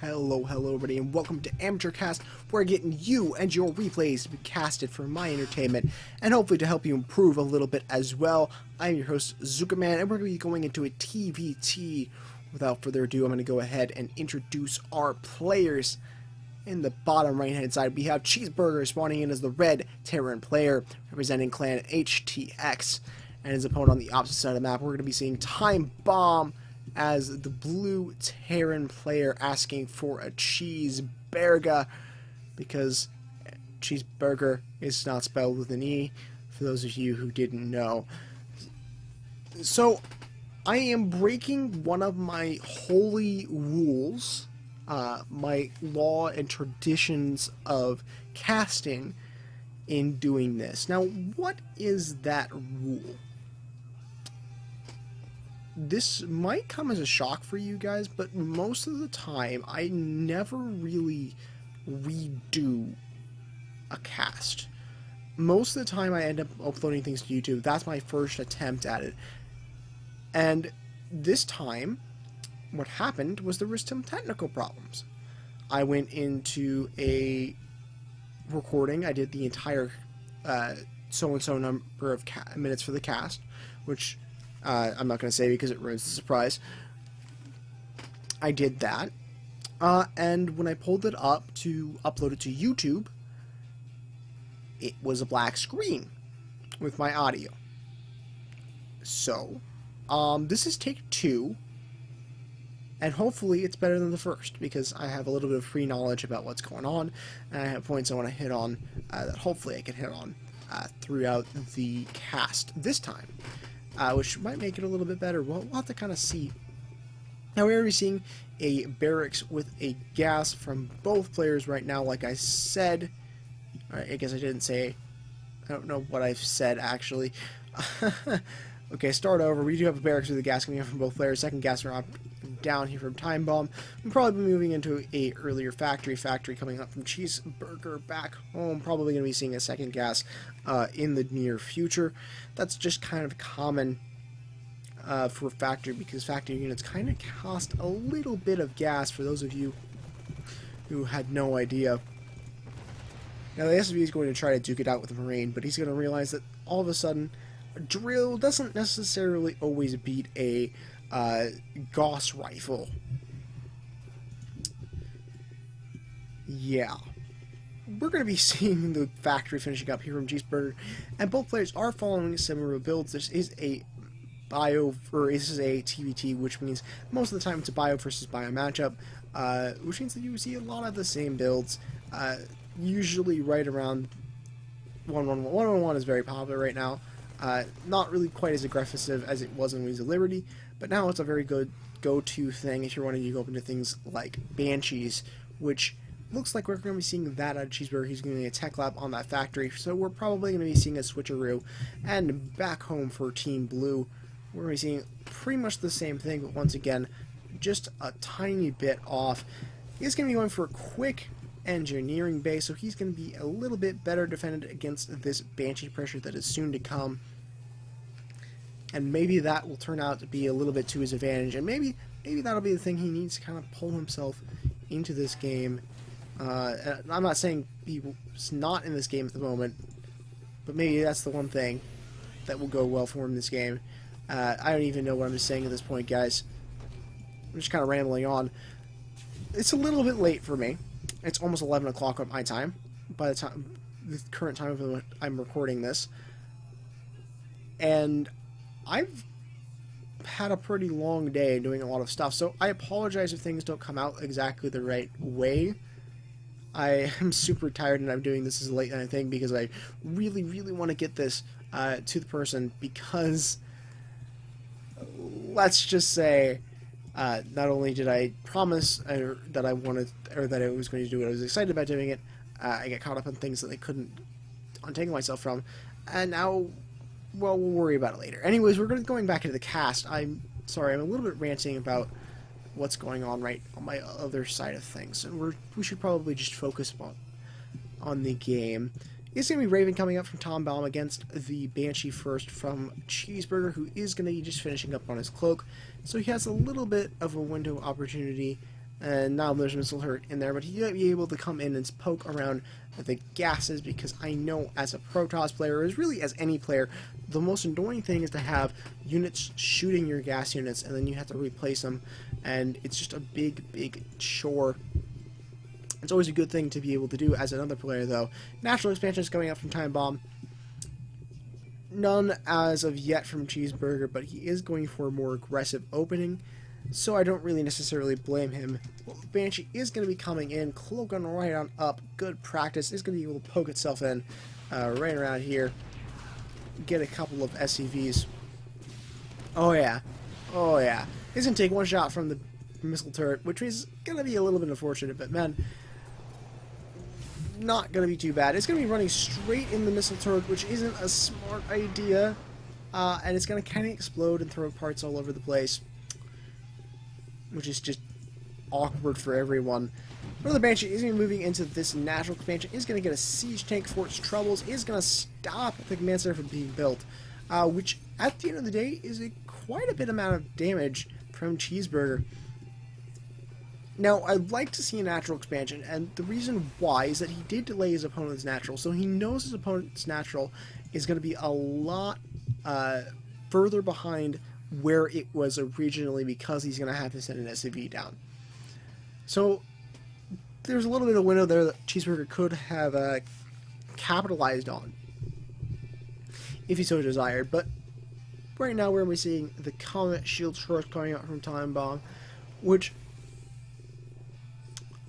Hello everybody, and welcome to Amateur Cast, where I'm getting you and your replays to be casted for my entertainment, and hopefully to help you improve a little bit as well. I'm your host, ZookaMan, and we're going to be going into a TVT. Without further ado, I'm going to go ahead and introduce our players. In the bottom right hand side, we have Cheezburger spawning in as the red Terran player, representing clan HTX, and his opponent on the opposite side of the map. We're going to be seeing Timebomb as the blue Terran player, asking for a Cheezburger, because Cheezburger is not spelled with an E, for those of you who didn't know. So, I am breaking one of my holy rules, my law and traditions of casting in doing this. Now, what is that rule? This might come as a shock for you guys, but most of the time, I never really redo a cast. Most of the time, I end up uploading things to YouTube. That's my first attempt at it. And this time, what happened was there was some technical problems. I went into a recording. I did the entire so-and-so number of minutes for the cast, which I'm not going to say because it ruins the surprise. I did that, and when I pulled it up to upload it to YouTube, it was a black screen with my audio. So, this is take 2, and hopefully it's better than the first, because I have a little bit of free knowledge about what's going on, and I have points I want to hit on that hopefully I can hit on throughout the cast this time. Which might make it a little bit better. We'll have to kind of see. Now, we're already seeing a barracks with a gas from both players right now, like I said. Alright, I guess I didn't say. I don't know what I've said, actually. Okay, start over. We do have a barracks with a gas coming up from both players. Second gas are up down here from Timebomb. We'll probably be moving into a earlier factory coming up from Cheezburger back home. Probably going to be seeing a second gas in the near future. That's just kind of common for factory, because factory units kind of cost a little bit of gas, for those of you who had no idea. Now, the SUV is going to try to duke it out with the Marine, but he's going to realize that all of a sudden, a drill doesn't necessarily always beat a Gauss rifle. Yeah. We're going to be seeing the factory finishing up here from Cheezburger, and both players are following similar builds. This is a this is a TVT, which means most of the time it's a bio versus bio matchup, which means that you see a lot of the same builds, usually right around 1-1-1. 1-1-1 is very popular right now. Not really quite as aggressive as it was in Wings of Liberty, but now it's a very good go-to thing if you're wanting to go up into things like Banshees, which looks like we're going to be seeing that out of Cheezburger. He's going to be a tech lab on that factory, so we're probably going to be seeing a switcheroo. And back home for Team Blue, we're going to be seeing pretty much the same thing, but once again, just a tiny bit off. He's going to be going for a quick engineering base, so he's going to be a little bit better defended against this Banshee pressure that is soon to come. And maybe that will turn out to be a little bit to his advantage, and maybe that'll be the thing he needs to kind of pull himself into this game. I'm not saying he's not in this game at the moment, but maybe that's the one thing that will go well for him in this game. I don't even know what I'm saying at this point, guys. I'm just kind of rambling on. It's a little bit late for me. It's almost 11 o'clock at my time, by the current time of I'm recording this. And I've had a pretty long day doing a lot of stuff, so I apologize if things don't come out exactly the right way. I am super tired, and I'm doing this as a late night thing because I really, really want to get this to the person, because let's just say, not only did I promise that I wanted, or that I was going to do it, I was excited about doing it, I got caught up on things that I couldn't untangle myself from, and now, well, we'll worry about it later. Anyways, we're going back into the cast. I'm sorry, I'm a little bit ranting about what's going on right on my other side of things, and we should probably just focus on the game. It's going to be Raven coming up from Timebomb against the Banshee first from Cheezburger, who is going to be just finishing up on his cloak. So he has a little bit of a window opportunity And now there's a missile turret in there, but he might be able to come in and poke around the gases, because I know as a Protoss player, or as really as any player, the most annoying thing is to have units shooting your gas units and then you have to replace them, and it's just a big chore. It's always a good thing to be able to do as another player, though. Natural expansion is coming up from Timebomb. None as of yet from Cheezburger, but he is going for a more aggressive opening, so I don't really necessarily blame him. Well, Banshee is going to be coming in, cloak on right on up, good practice, is going to be able to poke itself in right around here, get a couple of SCVs. Oh yeah, he's going to take one shot from the missile turret, which is going to be a little bit unfortunate, but man, not going to be too bad. It's going to be running straight in the missile turret, which isn't a smart idea, and it's going to kind of explode and throw parts all over the place, which is just awkward for everyone. Another Banshee is going to be moving into this natural expansion, is going to get a siege tank for its troubles, is going to stop the command center from being built, which at the end of the day is quite a bit amount of damage from Cheezburger. Now, I'd like to see a natural expansion, and the reason why is that he did delay his opponent's natural, so he knows his opponent's natural is going to be a lot further behind where it was originally, because he's going to have to send an SCV down. So there's a little bit of window there that Cheezburger could have capitalized on if he so desired, but right now we're seeing the Comet Shield Charge coming out from Timebomb, which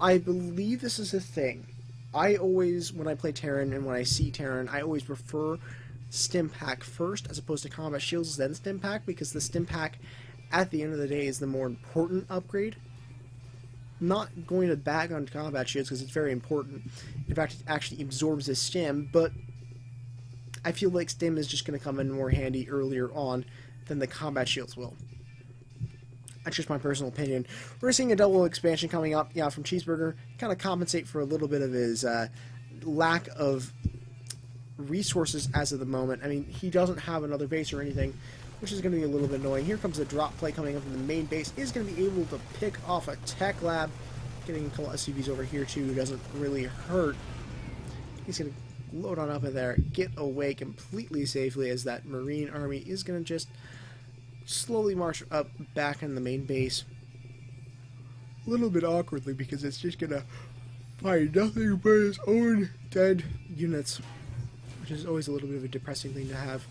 I believe this is a thing. I always, when I play Terran and when I see Terran, I always prefer Stim Pack first as opposed to Combat Shields then Stim Pack, because the Stim Pack at the end of the day is the more important upgrade. Not going to bag on Combat Shields because it's very important. In fact, it actually absorbs the Stim, but I feel like Stim is just going to come in more handy earlier on than the Combat Shields will. That's just my personal opinion. We're seeing a double expansion coming up, yeah, from Cheezburger, kind of compensate for a little bit of his lack of resources as of the moment. I mean, he doesn't have another base or anything, which is going to be a little bit annoying. Here comes the drop play coming up from the main base. Is going to be able to pick off a tech lab. Getting a couple SCVs over here too doesn't really hurt. He's going to load on up in there, get away completely safely, as that Marine army is going to just slowly march up back in the main base. A little bit awkwardly, because it's just going to find nothing but its own dead units, which is always a little bit of a depressing thing to have.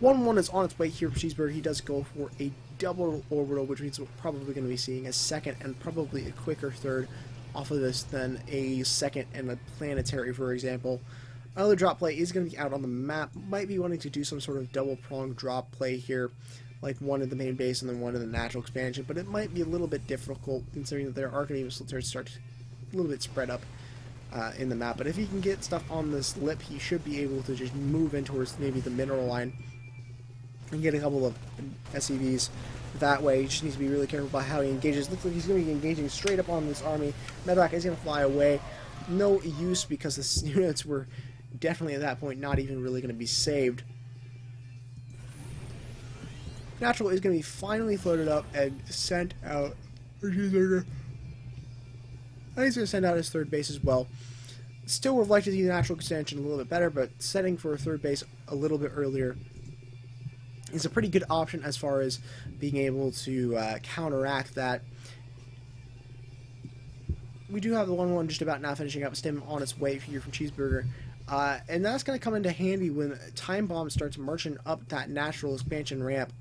1-1 is on its way here for Cheezburger. He does go for a double orbital, which means we're probably going to be seeing a second and probably a quicker third off of this than a second and a planetary, for example. Another drop play is going to be out on the map. Might be wanting to do some sort of double-pronged drop play here, like one in the main base and then one in the natural expansion, but it might be a little bit difficult considering that there are going to be missile turrets start a little bit spread up in the map. But if he can get stuff on this lip, he should be able to just move in towards maybe the mineral line and get a couple of SCVs that way. He just needs to be really careful about how he engages. Looks like he's going to be engaging straight up on this army. Medevac is going to fly away. No use, because the units were definitely at that point not even really going to be saved. Natural is going to be finally floated up and sent out for Cheezburger. And he's going to send out his third base as well. Still would like to see the natural expansion a little bit better, but setting for a third base a little bit earlier is a pretty good option as far as being able to counteract that. We do have the 1-1 just about now finishing up. Stim on its way here from Cheezburger. And that's going to come into handy when Timebomb starts marching up that natural expansion ramp,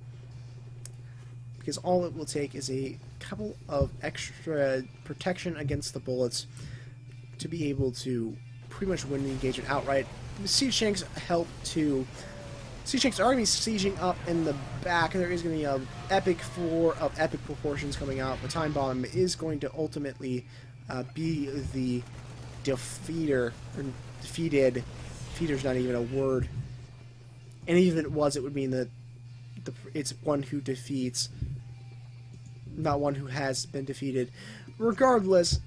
because all it will take is a couple of extra protection against the bullets to be able to pretty much win the engagement outright. The siege tanks help to... Siege tanks are going to be sieging up in the back. There is going to be an epic 4 of epic proportions coming out. The Timebomb is going to ultimately be the defeater, or defeated. Defeater's not even a word. And even if it was, it would mean that it's one who defeats, not one who has been defeated. Regardless,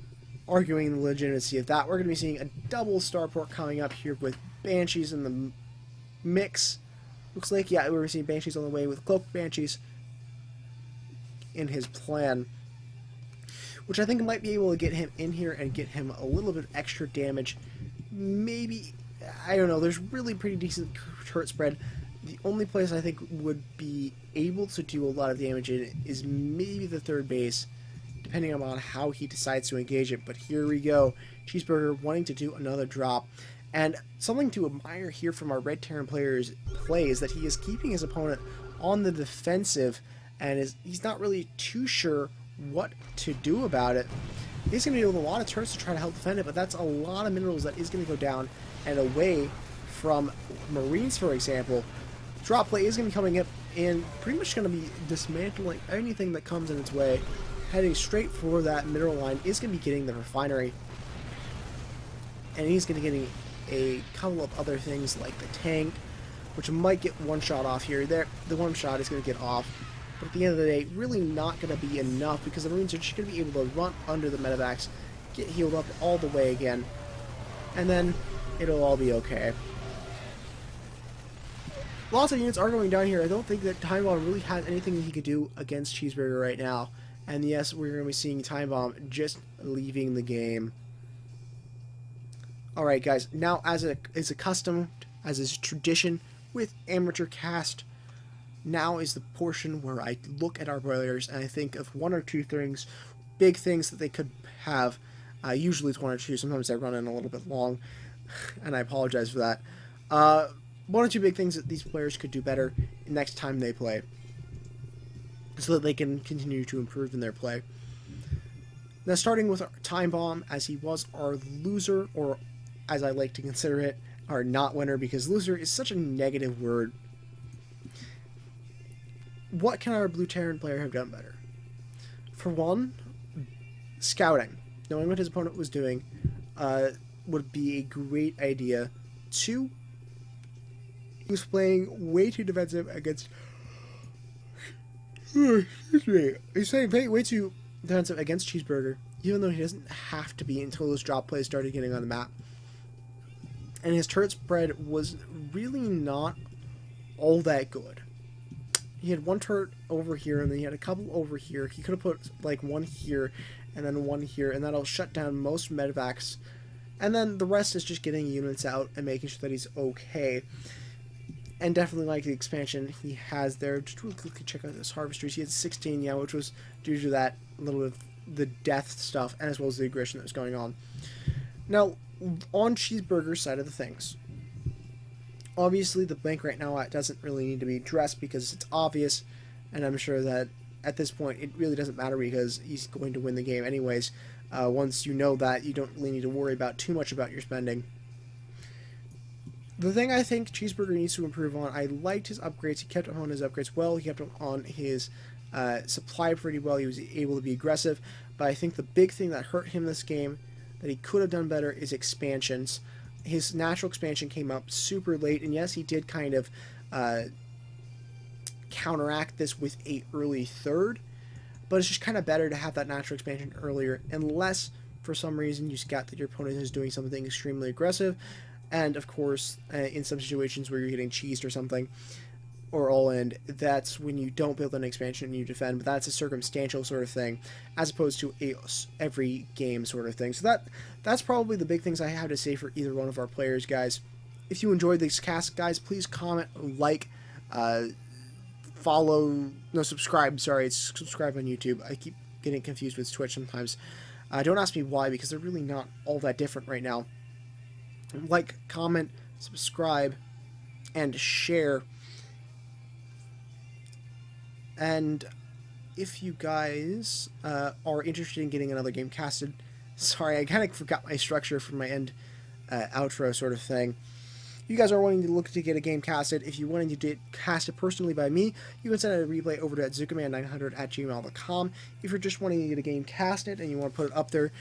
arguing the legitimacy of that, we're going to be seeing a double starport coming up here with Banshees in the mix. Looks like, yeah, we're seeing Banshees on the way with Cloaked Banshees in his plan. which I think might be able to get him in here and get him a little bit extra damage. Maybe, I don't know, there's really pretty decent turret spread. The only place I think would be able to do a lot of damage in it is maybe the third base, depending on how he decides to engage it. But here we go, Cheezburger wanting to do another drop. And something to admire here from our Red Terran player's play is that he is keeping his opponent on the defensive, and he's not really too sure what to do about it. He's going to deal with a lot of turrets to try to help defend it, but that's a lot of minerals that is going to go down and away from Marines, for example. Drop play is going to be coming up and pretty much going to be dismantling anything that comes in its way. Heading straight for that mineral line is going to be getting the refinery. And he's going to be getting a couple of other things like the tank, which might get one shot off here. The one shot is going to get off. But at the end of the day, really not going to be enough because the Marines are just going to be able to run under the medevacs, get healed up all the way again, and then it'll all be okay. Lots of units are going down here. I don't think that Timebomb really has anything he could do against Cheezburger right now. And yes, we're going to be seeing Timebomb just leaving the game. Alright guys, now as is accustomed, as is tradition with Amateur Cast, now is the portion where I look at our players and I think of one or two things, big things that they could have. Usually it's one or two, sometimes I run in a little bit long, and I apologize for that. One or two big things that these players could do better next time they play, so that they can continue to improve in their play. Now starting with our Timebomb, as he was our loser, or as I like to consider it, our not winner, because loser is such a negative word. What can our Blue Terran player have done better? For one, scouting. Knowing what his opponent was doing would be a great idea. Two, he was playing way too defensive against... Excuse me. He's playing way too defensive against Cheezburger, even though he doesn't have to be until those drop plays started getting on the map. And his turret spread was really not all that good. He had one turret over here, and then he had a couple over here. He could have put like one here, and then one here, and that'll shut down most medevacs. And then the rest is just getting units out and making sure that he's okay. And definitely like the expansion he has there. Just really quickly check out his harvesters. He had 16, yeah, which was due to that little bit of the death stuff, and as well as the aggression that was going on. Now, on Cheezburger's side of the things, obviously the bank right now doesn't really need to be addressed because it's obvious, and I'm sure that at this point it really doesn't matter because he's going to win the game anyways. Once you know that, you don't really need to worry about too much about your spending. The thing I think Cheezburger needs to improve on, I liked his upgrades. He kept on his upgrades well. He kept on his supply pretty well. He was able to be aggressive, but I think the big thing that hurt him this game that he could have done better is expansions. His natural expansion came up super late, and yes, he did kind of counteract this with a early third, but it's just kind of better to have that natural expansion earlier, unless for some reason you scout that your opponent is doing something extremely aggressive, and of course, in some situations where you're getting cheesed or something, or all in, that's when you don't build an expansion and you defend, but that's a circumstantial sort of thing, as opposed to a every game sort of thing. So that's probably the big things I have to say for either one of our players, guys. If you enjoyed this cast, guys, please comment, like, follow, no, subscribe, sorry, it's subscribe on YouTube. I keep getting confused with Twitch sometimes. Don't ask me why, because they're really not all that different right now. Like, comment, subscribe, and share. And if you guys are interested in getting another game casted, sorry, I kind of forgot my structure for my end outro sort of thing. You guys are wanting to look to get a game casted. If you're wanting to get casted personally by me, you can send a replay over to ZookaMan900@gmail.com. If you're just wanting to get a game casted and you want to put it up there,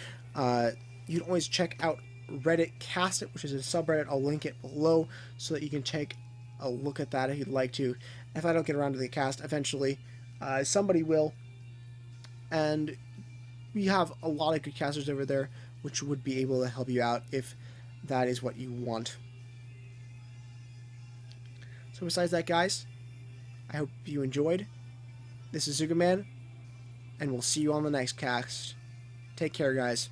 you can always check out Reddit Cast It, which is a subreddit. I'll link it below so that you can take a look at that if you'd like to. If I don't get around to the cast, eventually somebody will. And we have a lot of good casters over there, which would be able to help you out if that is what you want. So besides that, guys, I hope you enjoyed. This is ZookaMan, and we'll see you on the next cast. Take care, guys.